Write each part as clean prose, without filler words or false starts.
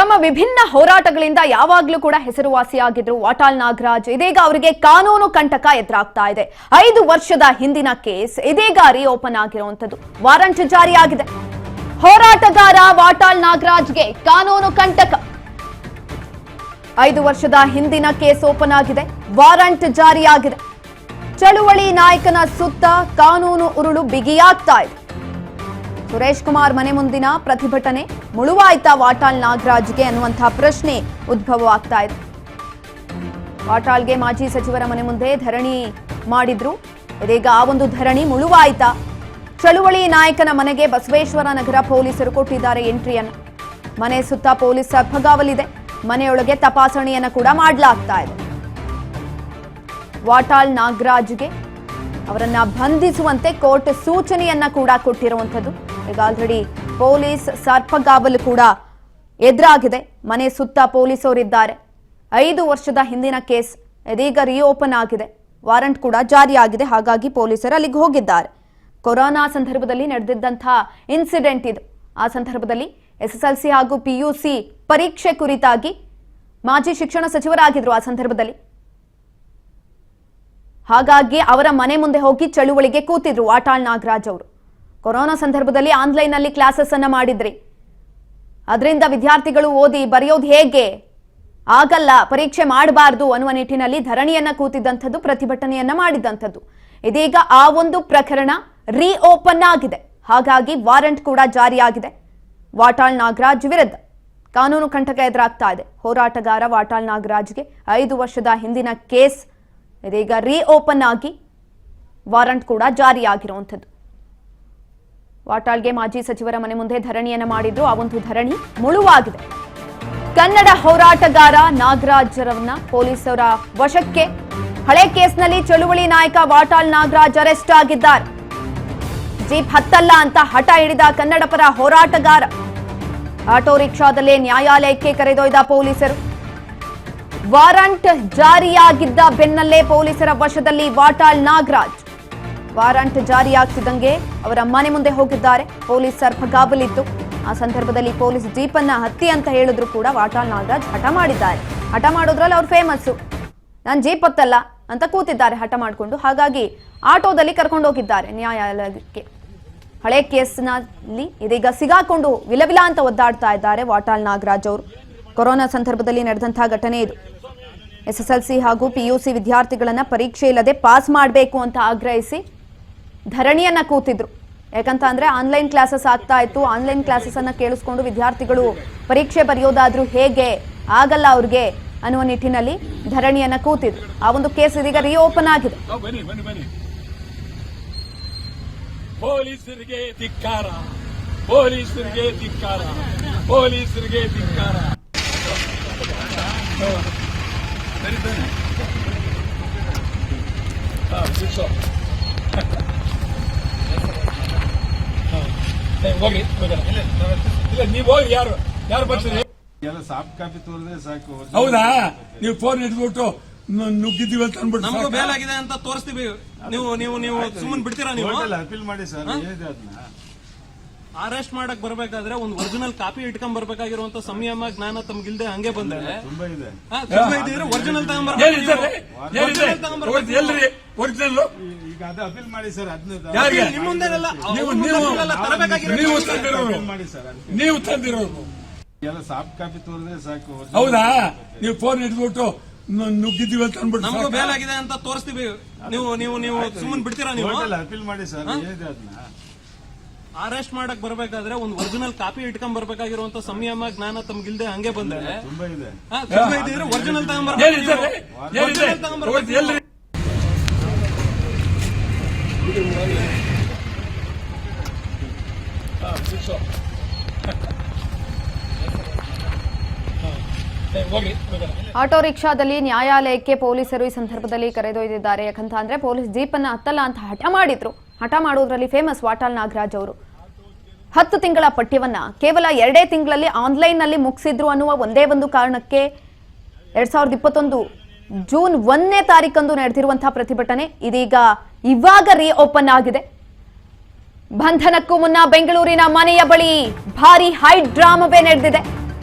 ತಮ್ಮ ವಿಭಿನ್ನ ಹೋರಾಟಗಳಿಂದ ಯಾವಾಗಲೂ ಕೂಡ ಹೆಸರುವಾಸಿಯಾಗಿದ್ರು ವಾಟಾಳ್ ನಾಗರಾಜ್. ಇದೀಗ ಅವರಿಗೆ ಕಾನೂನು ಕಂಟಕ ಎದುರಾಗ್ತಾ ಇದೆ. 5 ವರ್ಷದ ಹಿಂದಿನ ಕೇಸ್ ಇದೀಗ ರೀಓಪನ್ ಆಗಿರುವಂತದ್ದು. ವಾರಂಟ್ ಜಾರಿಯಾಗಿದೆ. ಹೋರಾಟಗಾರ ವಾಟಾಳ್ ನಾಗರಾಜ್ಗೆ ಕಾನೂನು ಕಂಟಕ. 5 ವರ್ಷದ ಹಿಂದಿನ ಕೇಸ್ ಓಪನ್ ಆಗಿದೆ. ವಾರಂಟ್ ಜಾರಿಯಾಗಿದೆ. ಚಳುವಳಿ ನಾಯಕನ ಸುತ್ತ ಕಾನೂನು ಉರುಳು ಬಿಗಿಯಾಗ್ತಾ ಇದೆ. ಸುರೇಶ್ ಕುಮಾರ್ ಮನೆ ಮುಂದಿನ ಪ್ರತಿಭಟನೆ ಮುಳುವಾಯ್ತಾ ವಾಟಾಳ್ ನಾಗರಾಜ್ಗೆ ಅನ್ನುವಂತಹ ಪ್ರಶ್ನೆ ಉದ್ಭವವಾಗ್ತಾ ಇದೆ. ವಾಟಾಳ್ಗೆ ಮಾಜಿ ಸಚಿವರ ಮನೆ ಮುಂದೆ ಧರಣಿ ಮಾಡಿದ್ರು. ಇದೀಗ ಆ ಒಂದು ಧರಣಿ ಮುಳುವಾಯ್ತಾ? ಚಳುವಳಿ ನಾಯಕನ ಮನೆಗೆ ಬಸವೇಶ್ವರ ನಗರ ಪೊಲೀಸರು ಕೊಟ್ಟಿದ್ದಾರೆ ಎಂಟ್ರಿಯನ್ನು. ಮನೆ ಸುತ್ತ ಪೊಲೀಸ್ ಸರ್ಪಗಾವಲಿದೆ. ಮನೆಯೊಳಗೆ ತಪಾಸಣೆಯನ್ನು ಕೂಡ ಮಾಡಲಾಗ್ತಾ ಇದೆ. ವಾಟಾಳ್ ನಾಗರಾಜ್ಗೆ ಅವರನ್ನ ಬಂಧಿಸುವಂತೆ ಕೋರ್ಟ್ ಸೂಚನೆಯನ್ನ ಕೂಡ ಕೊಟ್ಟಿರುವಂತದ್ದು. ಈಗ ಆಲ್ರೆಡಿ ಪೊಲೀಸ್ ಸರ್ಪಗಾವಲು ಕೂಡ ಎದುರಾಗಿದೆ. ಮನೆ ಸುತ್ತ ಪೊಲೀಸರಿದ್ದಾರೆ. 5 ವರ್ಷದ ಹಿಂದಿನ ಕೇಸ್ ಇದೀಗ ರೀಓಪನ್ ಆಗಿದೆ. ವಾರಂಟ್ ಕೂಡ ಜಾರಿಯಾಗಿದೆ. ಹಾಗಾಗಿ ಪೊಲೀಸರು ಅಲ್ಲಿಗೆ ಹೋಗಿದ್ದಾರೆ. ಕೊರೋನಾ ಸಂದರ್ಭದಲ್ಲಿ ನಡೆದಿದ್ದಂತಹ ಇನ್ಸಿಡೆಂಟ್ ಇದು. ಆ ಸಂದರ್ಭದಲ್ಲಿ SSLC ಹಾಗೂ PUC ಪರೀಕ್ಷೆ ಕುರಿತಾಗಿ ಮಾಜಿ ಶಿಕ್ಷಣ ಸಚಿವರಾಗಿದ್ರು ಆ ಸಂದರ್ಭದಲ್ಲಿ. ಹಾಗಾಗಿ ಅವರ ಮನೆ ಮುಂದೆ ಹೋಗಿ ಚಳುವಳಿಗೆ ಕೂತಿದ್ರು ವಾಟಾಳ್ ನಾಗರಾಜ್ ಅವರು. ಕೊರೋನಾ ಸಂದರ್ಭದಲ್ಲಿ ಆನ್ಲೈನ್ ನಲ್ಲಿ ಕ್ಲಾಸಸ್ ಅನ್ನ ಮಾಡಿದ್ರಿ. ಅದರಿಂದ ವಿದ್ಯಾರ್ಥಿಗಳು ಓದಿ ಬರೆಯೋದು ಹೇಗೆ ಆಗಲ್ಲ, ಪರೀಕ್ಷೆ ಮಾಡಬಾರ್ದು ಅನ್ನುವ ನಿಟ್ಟಿನಲ್ಲಿ ಧರಣಿಯನ್ನ ಕೂತಿದ್ದಂಥದ್ದು, ಪ್ರತಿಭಟನೆಯನ್ನ ಮಾಡಿದ್ದಂಥದ್ದು. ಇದೀಗ ಆ ಒಂದು ಪ್ರಕರಣ ರೀಓಪನ್ ಆಗಿದೆ. ಹಾಗಾಗಿ ವಾರಂಟ್ ಕೂಡ ಜಾರಿಯಾಗಿದೆ. ವಾಟಾಳ್ ನಾಗರಾಜ್ ವಿರುದ್ಧ ಕಾನೂನು ಕಂಟಕ ಎದುರಾಗ್ತಾ ಇದೆ. ಹೋರಾಟಗಾರ ವಾಟಾಳ್ ನಾಗರಾಜ್ಗೆ 5 ವರ್ಷದ ಹಿಂದಿನ ಕೇಸ್ ಇದೀಗ ರೀಓಪನ್ ಆಗಿ ವಾರಂಟ್ ಕೂಡ ಜಾರಿಯಾಗಿರುವಂಥದ್ದು. ವಾಟಾಳ್ಗೆ ಮಾಜಿ ಸಚಿವರ ಮನೆ ಮುಂದೆ ಧರಣಿಯನ್ನ ಮಾಡಿದ್ರು. ಆ ಒಂದು ಧರಣಿ ಮುಳುವಾಗಿದೆ. ಕನ್ನಡ ಹೋರಾಟಗಾರ ನಾಗರಾಜ್ರವನ್ನ ಪೊಲೀಸರ ವಶಕ್ಕೆ. ಹಳೆ ಕೇಸ್ನಲ್ಲಿ ಚಳುವಳಿ ನಾಯಕ ವಾಟಾಳ್ ನಾಗರಾಜ್ ಅರೆಸ್ಟ್ ಆಗಿದ್ದಾರೆ. ಜೀಪ್ ಹತ್ತಲ್ಲ ಅಂತ ಹಠ ಹಿಡಿದ ಕನ್ನಡಪರ ಹೋರಾಟಗಾರ ಆಟೋ ರಿಕ್ಷಾದಲ್ಲೇ ನ್ಯಾಯಾಲಯಕ್ಕೆ ಕರೆದೊಯ್ದ ಪೊಲೀಸರು. ವಾರಂಟ್ ಜಾರಿಯಾಗಿದ್ದ ಬೆನ್ನಲ್ಲೇ ಪೊಲೀಸರ ವಶದಲ್ಲಿ ವಾಟಾಳ್ ನಾಗರಾಜ್. ವಾರಂಟ್ ಜಾರಿಯಾಗ್ತಿದ್ದಂಗೆ ಅವರ ಮನೆ ಮುಂದೆ ಹೋಗಿದ್ದಾರೆ. ಪೊಲೀಸ್ ಸರ್ಪಗಾವಲಿತ್ತು. ಆ ಸಂದರ್ಭದಲ್ಲಿ ಪೊಲೀಸ್ ಜೀಪನ್ನ ಹತ್ತಿ ಅಂತ ಹೇಳಿದ್ರು ಕೂಡ ವಾಟಾಳ್ ನಾಗರಾಜ್ ಹಠ ಮಾಡಿದ್ದಾರೆ. ಹಠ ಮಾಡೋದ್ರಲ್ಲಿ ಅವ್ರು ಫೇಮಸ್ಸು. ನಾನು ಜೀಪ್ ಹತ್ತಲ್ಲ ಅಂತ ಕೂತಿದ್ದಾರೆ ಹಠ ಮಾಡಿಕೊಂಡು. ಹಾಗಾಗಿ ಆಟೋದಲ್ಲಿ ಕರ್ಕೊಂಡು ಹೋಗಿದ್ದಾರೆ ನ್ಯಾಯಾಲಯಕ್ಕೆ. ಹಳೆ ಕೇಸ್ನಲ್ಲಿ ಇದೀಗ ಸಿಗಾಕೊಂಡು ವಿಲವಿಲ ಅಂತ ಒದ್ದಾಡ್ತಾ ಇದ್ದಾರೆ ವಾಟಾಳ್ ನಾಗರಾಜ್ ಅವರು. ಕೊರೋನಾ ಸಂದರ್ಭದಲ್ಲಿ ನಡೆದಂತಹ ಘಟನೆ ಇದು. SSLC ಹಾಗೂ PUC ವಿದ್ಯಾರ್ಥಿಗಳನ್ನ ಪರೀಕ್ಷೆ ಇಲ್ಲದೆ ಪಾಸ್ ಮಾಡಬೇಕು ಅಂತ ಆಗ್ರಹಿಸಿ ಧರಣಿಯನ್ನ ಕೂತಿದ್ರು. ಯಾಕಂತ ಅಂದ್ರೆ ಆನ್ಲೈನ್ ಕ್ಲಾಸಸ್ ಆಗ್ತಾ ಇತ್ತು. ಆನ್ಲೈನ್ ಕ್ಲಾಸಸ್ ಅನ್ನ ಕೇಳಿಸ್ಕೊಂಡು ವಿದ್ಯಾರ್ಥಿಗಳು ಪರೀಕ್ಷೆ ಬರೆಯೋದಾದ್ರೂ ಹೇಗೆ, ಆಗಲ್ಲ ಅವ್ರಿಗೆ ಅನ್ನುವ ನಿಟ್ಟಿನಲ್ಲಿ ಧರಣಿಯನ್ನ ಕೂತಿದ್ರು. ಆ ಒಂದು ಕೇಸ್ ಇದೀಗ ರೀಓಪನ್ ಆಗಿದೆ. ಪೊಲೀಸರಿಗೆ ಧಿಕ್ಕಾರ, ಪೊಲೀಸರಿಗೆ ಧಿಕ್ಕಾರ, ಪೊಲೀಸರಿಗೆ ಧಿಕ್ಕಾರ. ಹೋಗಿ ಇಲ್ಲ, ನೀವು ಹೋಗಿ. ಯಾರು ಬರ್ತೀರಿ? ಎಲ್ಲ ಸಾಫ್ಟ್ ಕಾಪಿ ತೋರಿದ್ರೆ ಸಾಕು. ಹೌದಾ? ನೀವು ಫೋನ್ ಹಿಡಿದ್ಬಿಟ್ಟು ನುಗ್ಗಿದ್ದೀವಿ ಅಂತ ಅನ್ಬಿಟ್ಟು ನಮಗೂ ಬೇಲ್ ಆಗಿದೆ ಅಂತ ತೋರಿಸ್ತೀವಿ. ನೀವು ಸುಮ್ಮನೆ ಬಿಡ್ತೀರಾ? ನೀವು ಅಪೀಲ್ ಮಾಡಿ ಸರ್. ಅದನ್ನ ಅರೆಸ್ಟ್ ಮಾಡಕ್ ಬರ್ಬೇಕಾದ್ರೆ ಒಂದು ಒರಿಜಿನಲ್ ಕಾಪಿ ಇಟ್ಕೊಂಡ್ ಬರ್ಬೇಕಾಗಿರುವಂತ ಸಂಯಮ ಜ್ಞಾನ ತಮ್ಗಿಲ್ದೆ ಹಂಗೆ ಬಂದ್ರೆ ತುಂಬಾ ಇದೆ. ಒರಿಜಿನಲ್ ಒರಿಜಿನಲ್ ಈಗ ಅದು ಅಪೀಲ್ ಮಾಡಿ ಸರ್. ನಿಮ್ಮ ಮುಂದೆಲ್ಲ ಮಾಡಿ ಸರ್. ನೀವು ತಂದಿರೋದು ಎಲ್ಲ ಸಾಫ್ಟ್ ಕಾಪಿ ತೋರಿದ್ರೆ ಸಾಕು. ಹೌದಾ? ನೀವು ಫೋನ್ ಹಿಡಿದ್ಬಿಟ್ಟು ನುಗ್ಗಿದ್ದೀವಿ ಅಂತ ಅನ್ಬಿಟ್ಟು ನಮಗೂ ಬೇಲ್ ಆಗಿದೆ ಅಂತ ತೋರಿಸ್ತೀವಿ. ನೀವು ಸುಮ್ಮನೆ ಬಿಡ್ತೀರಾ? ನೀವು ಅಪೀಲ್ ಮಾಡಿ ಸರ್. ಅದನ್ನ ಅರೆಸ್ಟ್ ಮಾಡಕ್ ಬರ್ಬೇಕಾದ್ರೆ ಒಂದು ಒರಿಜಿನಲ್ ಕಾಪಿ ಇಟ್ಕೊಂಡ್ ಬರ್ಬೇಕಾಗಿರುವಂತ ಸಂಯಮ ಜ್ಞಾನ ತಮ್ಗಿಲ್ದೆ ಹಂಗೆ ಬಂದ್ರೆ ತುಂಬಾ ಇದೆ. ಒರಿಜಿನಲ್ ಆಟೋ ರಿಕ್ಷಾದಲ್ಲಿ ನ್ಯಾಯಾಲಯಕ್ಕೆ ಪೊಲೀಸರು ಈ ಸಂದರ್ಭದಲ್ಲಿ ಕರೆದೊಯ್ದಿದ್ದಾರೆ. ಯಾಕಂತ ಅಂದ್ರೆ ಪೊಲೀಸ್ ಜೀಪನ್ನ ಹತ್ತಲ್ಲ ಅಂತ ಹಠ ಮಾಡಿದ್ರು. ಹಠ ಮಾಡೋದ್ರಲ್ಲಿ ಫೇಮಸ್ ವಾಟಾಳ್ ನಾಗರಾಜ್ ಅವರು. 10 ತಿಂಗಳ ಪಠ್ಯವನ್ನ ಕೇವಲ 2 ತಿಂಗಳಲ್ಲಿ ಆನ್ಲೈನ್ ನಲ್ಲಿ ಮುಗಿಸಿದ್ರು ಅನ್ನುವ ಒಂದೇ ಒಂದು ಕಾರಣಕ್ಕೆ 2021 ಜೂನ್ 1ನೇ ತಾರೀಕಂದು ನಡೆದಿರುವಂತಹ ಪ್ರತಿಭಟನೆ ಇದೀಗ ಇವಾಗ ರೀಓಪನ್ ಆಗಿದೆ. ಬಂಧನಕ್ಕೂ ಮುನ್ನ ಬೆಂಗಳೂರಿನ ಮನೆಯ ಬಳಿ ಭಾರಿ ಹೈ ಡ್ರಾಮವೇ ನಡೆದಿದೆ.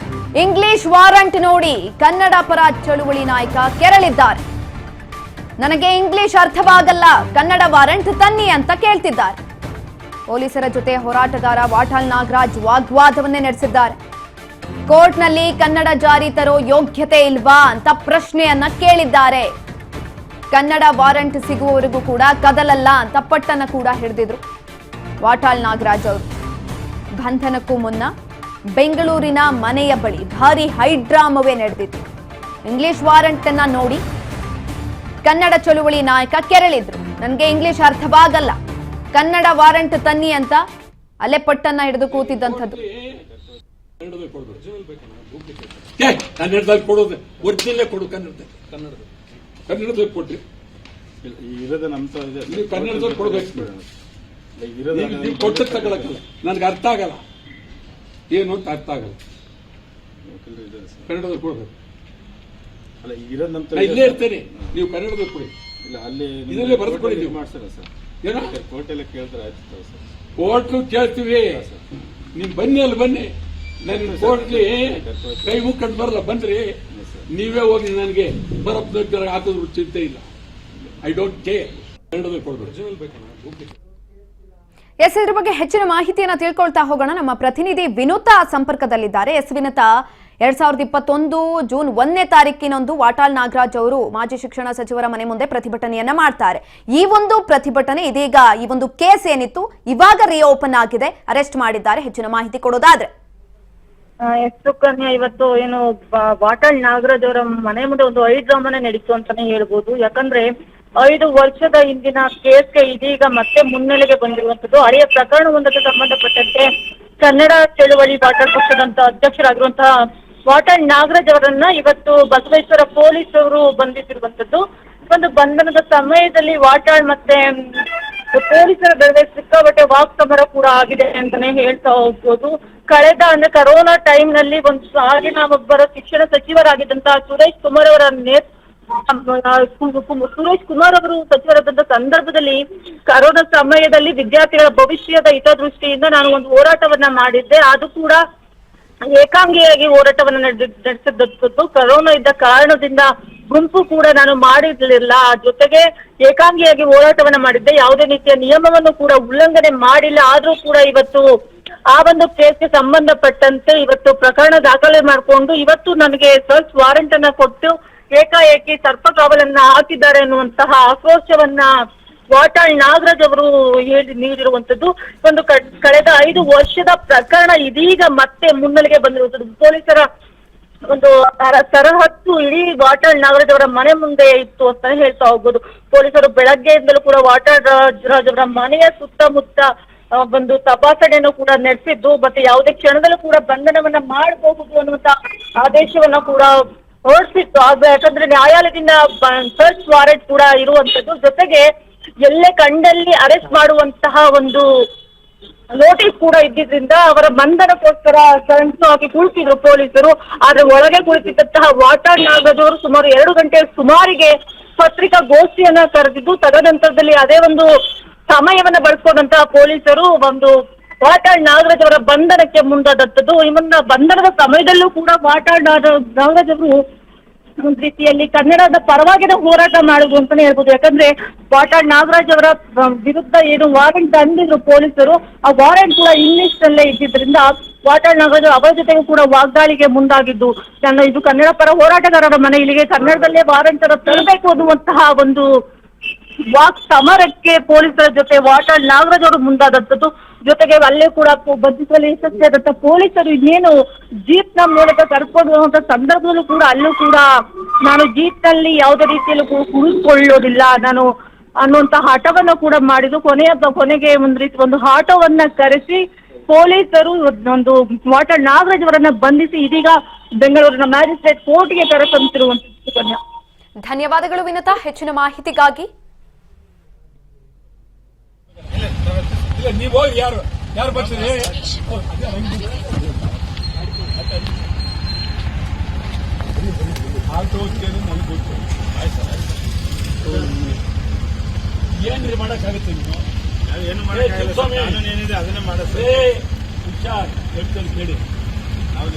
ಇಂಗ್ಲಿಷ್ ವಾರಂಟ್ ನೋಡಿ ಕನ್ನಡ ಪರ ಚಳುವಳಿ ನಾಯಕ ಕೆರಳಿದ್ದಾರೆ. ನನಗೆ ಇಂಗ್ಲಿಷ್ ಅರ್ಥವಾಗಲ್ಲ, ಕನ್ನಡ ವಾರಂಟ್ ತನ್ನಿ ಅಂತ ಕೇಳ್ತಿದ್ದಾರೆ. ಪೊಲೀಸರ ಜೊತೆ ಹೋರಾಟಗಾರ ವಾಟಾಳ್ ನಾಗರಾಜ್ ವಾಗ್ವಾದವನ್ನೇ ನಡೆಸಿದ್ದಾರೆ. ಕೋರ್ಟ್ನಲ್ಲಿ ಕನ್ನಡ ಜಾರಿ ತರೋ ಯೋಗ್ಯತೆ ಇಲ್ವಾ ಅಂತ ಪ್ರಶ್ನೆಯನ್ನ ಕೇಳಿದ್ದಾರೆ. ಕನ್ನಡ ವಾರಂಟ್ ಸಿಗುವವರೆಗೂ ಕೂಡ ಕದಲಲ್ಲ ಅಂತ ಪಟ್ಟನ್ನ ಕೂಡ ಹಿಡಿದಿದ್ರು ವಾಟಾಳ್ ನಾಗರಾಜ್ ಅವರು. ಬಂಧನಕ್ಕೂ ಮುನ್ನ ಬೆಂಗಳೂರಿನ ಮನೆಯ ಬಳಿ ಭಾರಿ ಹೈಡ್ರಾಮವೇ ನಡೆದಿತ್ತು. ಇಂಗ್ಲಿಷ್ ವಾರಂಟ್ ಅನ್ನ ನೋಡಿ ಕನ್ನಡ ಚಳುವಳಿ ನಾಯಕ ಕೆರಳಿದ್ರು. ನನಗೆ ಇಂಗ್ಲಿಷ್ ಅರ್ಥವಾಗಲ್ಲ, ಕನ್ನಡ ವಾರಂಟ್ ತನ್ನಿ ಅಂತ ಅಲ್ಲೇ ಪಟ್ಟನ್ನ ಹಿಡಿದು ಕೂತಿದ್ದಂಥದ್ದು. ಕನ್ನಡದಲ್ಲಿ ಕೊಡೋದು ಒರಿಜಿನಲ್ ಕೊಡು, ಕನ್ನಡದಲ್ಲಿ ಕೊಡ್ರಿ. ಇರೋದು ನಮ್ಮ ನೀವು ಕನ್ನಡದಲ್ಲಿ ಕೊಡ್ಬೇಕು. ನೀವು ಕೊಟ್ಟು ತಗೊಳಕಲ್ಲ, ನನ್ಗೆ ಅರ್ಥ ಆಗಲ್ಲ, ಏನು ಅಂತ ಅರ್ಥ ಆಗಲ್ಲ. ಕನ್ನಡದಲ್ಲಿ ಕೊಡ್ಬೇಕು. ಅಲ್ಲ ಇರೋದು ನಮ್ಮ ನಾ ಇಲ್ಲೇ ಇರ್ತೇನೆ, ನೀವು ಕನ್ನಡದಲ್ಲಿ ಕೊಡಿ. ಇಲ್ಲ ಅಲ್ಲಿ ಇದರಲ್ಲೇ ಬರೆದುಕೊಳ್ಳಿ. ನೀವು ಮಾಡ್ತಾರ ಸರ್, ಏನೋ ಕೋರ್ಟ್ ಎಲ್ಲ ಕೇಳ್ತಾರೆ. ಆಯ್ತು ಸರ್, ಕೋರ್ಟ್ಲು ಕೇಳ್ತೀವಿ, ನೀವು ಬನ್ನಿ, ಅಲ್ಲಿ ಬನ್ನಿ. ನನಗೆ ಕೋರ್ಟ್ಲಿ ಕೈ ಮುಕ್ಕಂಡು ಬರಲ್ಲ, ಬಂದ್ರಿ ನೀವೇ ಹೋಗಿ. ನನಗೆ ಬರಪ್ಪ ಹಾಕಿದ್ರು ಚಿಂತೆ ಇಲ್ಲ. I don't care. ಕನ್ನಡದಲ್ಲಿ ಕೊಡ್ಬೇಕು. ಎಸ್, ಇದ್ರ ಬಗ್ಗೆ ಹೆಚ್ಚಿನ ಮಾಹಿತಿಯನ್ನ ತಿಳ್ಕೊಳ್ತಾ ಹೋಗೋಣ. ನಮ್ಮ ಪ್ರತಿನಿಧಿ ವಿನುತಾ ಸಂಪರ್ಕದಲ್ಲಿದ್ದಾರೆ. ಎಸ್ ವಿನುತಾ, 2021 ಜೂನ್ 1ನೇ ತಾರೀಕಿನಂದು ವಾಟಾಳ್ ನಾಗರಾಜ್ ಅವರು ಮಾಜಿ ಶಿಕ್ಷಣ ಸಚಿವರ ಮನೆ ಮುಂದೆ ಪ್ರತಿಭಟನೆಯನ್ನ ಮಾಡ್ತಾರೆ. ಈ ಒಂದು ಪ್ರತಿಭಟನೆ ಇದೀಗ ಈ ಒಂದು ಕೇಸ್ ಏನಿತ್ತು ಇವಾಗ ರಿಓಪನ್ ಆಗಿದೆ, ಅರೆಸ್ಟ್ ಮಾಡಿದ್ದಾರೆ. ಹೆಚ್ಚಿನ ಮಾಹಿತಿ ಕೊಡೋದಾದ್ರೆ ಎಷ್ಟು ಕನ್ಯಾ ಇವತ್ತು ಏನು ವಾಟಾಳ್ ನಾಗರಾಜ್ ಅವರ ಮನೆ ಮುಂದೆ ಒಂದು ಹೈಡ್ರಾಮನೆ ನಡೀತು ಅಂತಾನೆ ಹೇಳ್ಬೋದು. ಯಾಕಂದ್ರೆ 5 ವರ್ಷದ ಹಿಂದಿನ ಕೇಸ್ಗೆ ಇದೀಗ ಮತ್ತೆ ಮುನ್ನೆಲೆಗೆ ಬಂದಿರುವಂತದ್ದು. ಹಳೆಯ ಪ್ರಕರಣವೊಂದಕ್ಕೆ ಸಂಬಂಧಪಟ್ಟಂತೆ ಕನ್ನಡ ಚಳುವಳಿ ವಾಟಾಳ್ ಪಕ್ಷದಂತ ಅಧ್ಯಕ್ಷರಾಗಿರುವಂತಹ ವಾಟಾಳ್ ನಾಗರಾಜ್ ಅವರನ್ನ ಇವತ್ತು ಬಸವೇಶ್ವರ ಪೊಲೀಸ್ ಅವರು ಬಂಧಿಸಿರುವಂತದ್ದು. ಒಂದು ಬಂಧನದ ಸಮಯದಲ್ಲಿ ವಾಟಾಳ್ ಮತ್ತೆ ಪೊಲೀಸರ ನಡುವೆ ಸಿಕ್ಕಾಪಟ್ಟೆ ವಾಕ್ಸಮರ ಕೂಡ ಆಗಿದೆ ಅಂತಾನೆ ಹೇಳ್ತಾ ಹೋಗ್ಬೋದು. ಕಳೆದ ಅಂದ್ರೆ ಕರೋನಾ ಟೈಮ್ ನಲ್ಲಿ ಒಂದು ಆಗಿನ ಒಬ್ಬರ ಶಿಕ್ಷಣ ಸಚಿವರಾಗಿದ್ದಂತಹ ಸುರೇಶ್ ಕುಮಾರ್ ಅವರ ಸುರೇಶ್ ಕುಮಾರ್ ಅವರು ಸಚಿವರಾದಂತ ಸಂದರ್ಭದಲ್ಲಿ ಕರೋನಾ ಸಮಯದಲ್ಲಿ ವಿದ್ಯಾರ್ಥಿಗಳ ಭವಿಷ್ಯದ ಹಿತದೃಷ್ಟಿಯಿಂದ ನಾನು ಒಂದು ಹೋರಾಟವನ್ನ ಮಾಡಿದ್ದೆ. ಅದು ಕೂಡ ಏಕಾಂಗಿಯಾಗಿ ಹೋರಾಟವನ್ನ ನಡೆಸಿದ್ದು. ಕರೋನಾ ಇದ್ದ ಕಾರಣದಿಂದ ಗುಂಪು ಕೂಡ ನಾನು ಮಾಡಿರ್ಲಿಲ್ಲ. ಜೊತೆಗೆ ಏಕಾಂಗಿಯಾಗಿ ಹೋರಾಟವನ್ನ ಮಾಡಿದ್ದೆ. ಯಾವುದೇ ರೀತಿಯ ನಿಯಮವನ್ನು ಕೂಡ ಉಲ್ಲಂಘನೆ ಮಾಡಿಲ್ಲ. ಆದ್ರೂ ಕೂಡ ಇವತ್ತು ಆ ಒಂದು ಕೇಸ್ಗೆ ಸಂಬಂಧಪಟ್ಟಂತೆ ಇವತ್ತು ಪ್ರಕರಣ ದಾಖಲೆ ಮಾಡಿಕೊಂಡು ಇವತ್ತು ನನಗೆ ಸರ್ಚ್ ವಾರೆಂಟ್ ಅನ್ನ ಕೊಟ್ಟು ಏಕಾಏಕಿ ಸರ್ಪಕಾವಲನ್ನ ಹಾಕಿದ್ದಾರೆ ಅನ್ನುವಂತಹ ಆಕ್ರೋಶವನ್ನ ವಾಟಾಳ್ ನಾಗರಾಜ್ ಅವರು ನೀಡಿರುವಂತದ್ದು. ಒಂದು ಕಳೆದ 5 ವರ್ಷದ ಪ್ರಕರಣ ಇದೀಗ ಮತ್ತೆ ಮುನ್ನೆಲೆಗೆ ಬಂದಿರುವಂತದ್ದು. ಪೊಲೀಸರ ಒಂದು ಸರಹದ್ದು ಇಡೀ ವಾಟಾಳ್ ನಾಗರಾಜ್ ಅವರ ಮನೆ ಮುಂದೆ ಇತ್ತು ಅಂತ ಹೇಳ್ತಾ ಹೋಗ್ಬೋದು. ಪೊಲೀಸರು ಬೆಳಗ್ಗೆಯಿಂದಲೂ ಕೂಡ ವಾಟಾಳ್ ರಾಜ್ ಅವರ ಮನೆಯ ಸುತ್ತಮುತ್ತ ಒಂದು ತಪಾಸಣೆಯನ್ನು ಕೂಡ ನಡೆಸಿದ್ದು. ಮತ್ತೆ ಯಾವುದೇ ಕ್ಷಣದಲ್ಲೂ ಕೂಡ ಬಂಧನವನ್ನ ಮಾಡಬಹುದು ಅನ್ನುವಂತ ಆದೇಶವನ್ನ ಕೂಡ ಹೊರಡಿಸಿತ್ತು. ಯಾಕಂದ್ರೆ ನ್ಯಾಯಾಲಯದಿಂದ ಸರ್ಚ್ ವಾರೆಂಟ್ ಕೂಡ ಇರುವಂತದ್ದು. ಜೊತೆಗೆ ಎಲ್ಲೇ ಕಂಡಲ್ಲಿ ಅರೆಸ್ಟ್ ಮಾಡುವಂತಹ ಒಂದು ನೋಟಿಸ್ ಕೂಡ ಇದ್ದಿದ್ರಿಂದ ಅವರ ಬಂಧನಕ್ಕೋಸ್ಕರ ಸಂಚು ಕುಳಿತಿದ್ರು ಪೊಲೀಸರು. ಆದ್ರೆ ಒಳಗೆ ಕುಳಿತಿದ್ದಂತಹ ವಾಟಾಳ್ ನಾಗರಾಜ್ ಅವರು ಸುಮಾರು 2 ಗಂಟೆ ಸುಮಾರಿಗೆ ಪತ್ರಿಕಾಗೋಷ್ಠಿಯನ್ನ ಕರೆದಿದ್ದು. ತದನಂತರದಲ್ಲಿ ಅದೇ ಒಂದು ಸಮಯವನ್ನ ಬಳಸ್ಕೊಂಡಂತಹ ಪೊಲೀಸರು ಒಂದು ವಾಟಾಳ್ ನಾಗರಾಜ್ ಅವರ ಬಂಧನಕ್ಕೆ ಮುಂದಾದಂಥದ್ದು. ಇವನ್ನ ಬಂಧನದ ಸಮಯದಲ್ಲೂ ಕೂಡ ವಾಟಾಳ್ ನಾಗರಾಜ್ ಅವರು ಒಂದು ರೀತಿಯಲ್ಲಿ ಕನ್ನಡದ ಪರವಾಗಿನ ಹೋರಾಟ ಮಾಡುದು ಅಂತಾನೆ ಹೇಳ್ಬೋದು. ಯಾಕಂದ್ರೆ ವಾಟಾಳ್ ನಾಗರಾಜ್ ಅವರ ವಿರುದ್ಧ ಏನು ವಾರೆಂಟ್ ತಂದಿದ್ರು ಪೊಲೀಸರು, ಆ ವಾರೆಂಟ್ ಕೂಡ ಇಂಗ್ಲಿಷ್ ನಲ್ಲೇ ಇದ್ದಿದ್ರಿಂದ ವಾಟಾಳ್ ನಾಗರಾಜ್ ಅವರ ಜೊತೆಗೂ ಕೂಡ ವಾಗ್ದಾಳಿಗೆ ಮುಂದಾಗಿದ್ದು. ಇದು ಕನ್ನಡ ಪರ ಹೋರಾಟಗಾರರ ಮನೆ, ಇಲ್ಲಿಗೆ ಕನ್ನಡದಲ್ಲೇ ವಾರೆಂಟ್ ಅನ್ನು ತರಬೇಕು ಅನ್ನುವಂತಹ ಒಂದು ವಾಕ್ ಸಮರಕ್ಕೆ ಪೊಲೀಸರ ಜೊತೆ ವಾಟಾಳ್ ನಾಗರಾಜ್ ಅವರು ಮುಂದಾದಂಥದ್ದು. ಜೊತೆಗೆ ಅಲ್ಲೇ ಕೂಡ ಬಂಧಿಸುವಲ್ಲಿ ಯಶಸ್ವಿಯಾದಂತ ಪೊಲೀಸರು ಏನು ಜೀಪ್ ನ ಮೂಲಕ ಕರ್ಕೊಂಡು ಹೋಗುವಂತ ಸಂದರ್ಭದಲ್ಲೂ ಕೂಡ ಅಲ್ಲೂ ಕೂಡ ನಾನು ಜೀಪ್ ನಲ್ಲಿ ಯಾವುದೇ ರೀತಿಯಲ್ಲೂ ಕುಳಿತುಕೊಳ್ಳೋದಿಲ್ಲ ನಾನು ಅನ್ನುವಂತ ಹಠವನ್ನ ಕೂಡ ಮಾಡಿದ್ದು. ಕೊನೆಗೆ ಒಂದು ಆಟೋವನ್ನ ಕರೆಸಿ ಪೊಲೀಸರು ಒಂದು ವಾಟಾಳ್ ನಾಗರಾಜ್ ಅವರನ್ನ ಬಂಧಿಸಿ ಇದೀಗ ಬೆಂಗಳೂರಿನ ಮ್ಯಾಜಿಸ್ಟ್ರೇಟ್ ಕೋರ್ಟ್ಗೆ ಕರೆತಂದಿರುವಂತಹ. ಧನ್ಯವಾದಗಳು ವಿನುತಾ ಹೆಚ್ಚಿನ ಮಾಹಿತಿಗಾಗಿ. ನೀವು ಹೋಗಿ, ಯಾರು ಬರ್ತೀರಿ? ಏನ್ರಿ ಮಾಡಕ್ಕಾಗುತ್ತೆ? ನೀವು ಏನು ಮಾಡಕ್ಕಾಗಲ್ಲ, ಏನಿದೆ ಅದನ್ನೇ ಮಾಡಿದ್ರೆ ಹುಷಾರ್ ಕೇಳಿ. ನಾವು